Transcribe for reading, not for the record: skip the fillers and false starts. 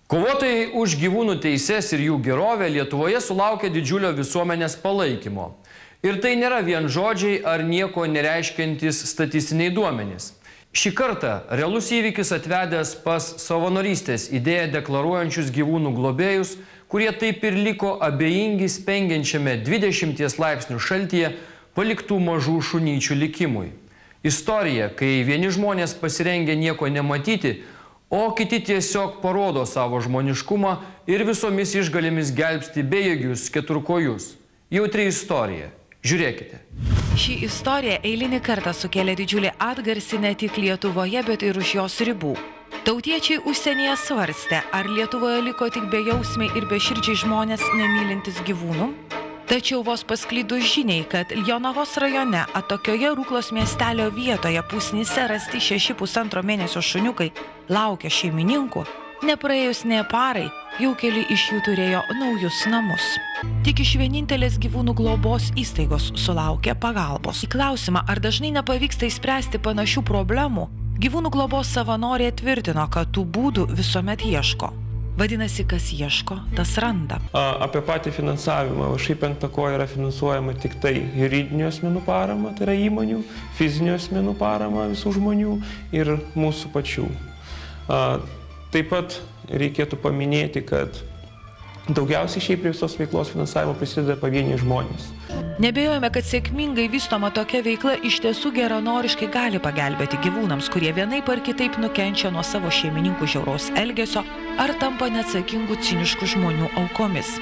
Kovotojai už gyvūnų teises ir jų gerovę Lietuvoje sulaukia didžiulio visuomenės palaikymo. Ir tai nėra vien žodžiai ar nieko nereiškiantys statistiniai duomenys. Šį kartą realus įvykis atvedęs pas savanorystės idėją deklaruojančius gyvūnų globėjus, kurie taip ir liko abejingi spengiančiame 20 laipsnių šaltyje paliktų mažų šunyčių likimui. Istorija, kai vieni žmonės pasirengia nieko nematyti, o kiti tiesiog parodo savo žmoniškumą ir visomis išgalėmis gelbsti bejėgius keturkojus. Jautri istorija. Žiūrėkite. Ši istorija eilinį kartą sukėlė didžiulį atgarsį ne tik Lietuvoje, bet ir už jos ribų. Tautiečiai užsienyje svarstė, ar Lietuvoje liko tik bejausmiai ir beširdžiai žmonės nemylintis gyvūnų. Tačiau vos pasklydus žiniai, kad Jonavos rajone atokioje Ruklos miestelio vietoje Pusnyse rasti 6,5 mėnesio šuniukai laukia šeimininkų, nepraėjus nė parai, jau keli iš jų turėjo naujus namus. Tik iš vienintelės gyvūnų globos įstaigos sulaukė pagalbos. Į klausimą, ar dažnai nepavyksta išspręsti panašių problemų, gyvūnų globos savanoriai tvirtino, kad tų būdų visuomet ieško. Vadinasi, kas ieško, tas randa. Apie patį finansavimą. Šiaip Penktako yra finansuojama tik tai juridinių asmenų parama, tai yra įmonių, fizinių asmenų parama visų žmonių ir mūsų pačių. Taip pat reikėtų paminėti, kad daugiausiai šiaip prie visos veiklos finansavimo prisideda pavieniai žmonės. Nebejojame, kad sėkmingai vystoma tokia veikla iš tiesų geranoriškai gali pagelbėti gyvūnams, kurie vienaip ar kitaip nukenčia nuo savo šeimininkų žiauraus elgesio ar tampa neatsakingų ciniškų žmonių aukomis.